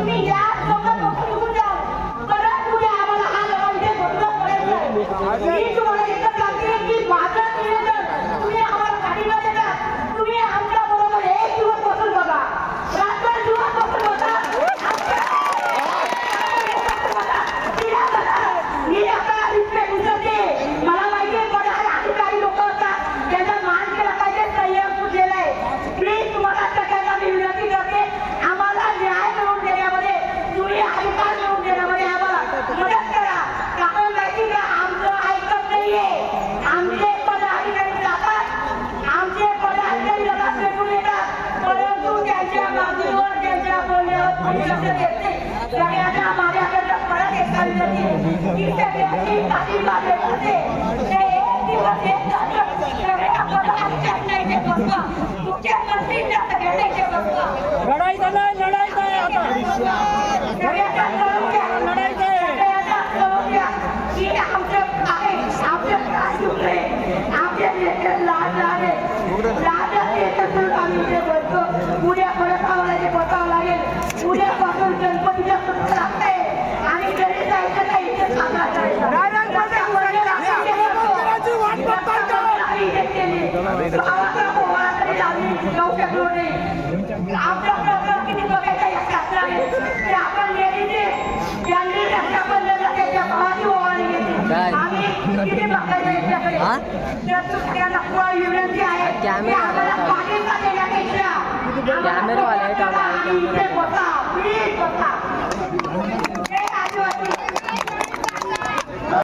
तुम्ही या लोकांपासून निघून जा. परत पुढे आम्हाला हा लढा इथे बंद करायचा आहे. मी तुम्हाला एकच सांगते की माझं निवेदन तुम्ही आम्हाला गाडीला देता. तुम्ही आमच्या बरोबर एक दिवस बसून बघा, रात्र दिवस बसून बघा. मी आता रिस्पेक्ट उचलते. मला माहिती आहे पण अधिकारी लोक असतात त्यांचा मान केला पाहिजे, संयम सुटलेला आहे. प्लीज तुम्हाला सगळ्यांना मी विनंती करते, आम्हाला न्याय मिळवून देण्यामध्ये, तुम्ही अधिकार मिळवून देण्यामध्ये आम्हाला मदत करा. कारण माहिती का आमचं ऐकत नाहीये. आमचे पदाधिकारी जातात, आमचे पदाधिकारी लगेच भेटून येतात, परंतु त्यांच्या मागणीवर त्यांच्या बोलण्यावर कोणी लक्ष देत नाही. सगळ्यांना माझ्याकडनं परत एक विनंती की सगळ्यांची काही बाजू होते ते एक दिवस एक सगळ्या पदाधिकाऱ्यांना इथे बसवा, मुख्यमंत्रींना सगळ्यांना इथे बसवा. लढाईचा नाही, लढाईचा आहे आता. सगळ्यांना कळवून द्या, लढाईचा आहे. सगळ्यांना कळवून द्या की आमचं आहे, आमचं काय दुखले, आमचे लेकर लहान लहान आहे. लहान लेकर आम्ही इथे बसतो. उद्या परत आम्हाला इथे बसावं लागेल. उद्यापासून गणपतीच्या सुट्टी लागते आणि घरी जायचं नाही, इथे थांबा करायचं. गावाचा पोवाडा तरी आम्ही जाऊ शकलो नाही. आमच्या प्रकार किती बघायचा या शास्त्राने ते आपण लेडीने ज्यांनी रक्षाबंधनला त्याच्या भावाची ओवाळणी घेतली. आम्ही किती बघायचं याच्याकडे. तर दुसऱ्यांना विनंती आहे की आम्हाला पाठिंबा देण्यापेक्षा आम्ही इथे बसा, प्लीज बसा. जय आदिवासी.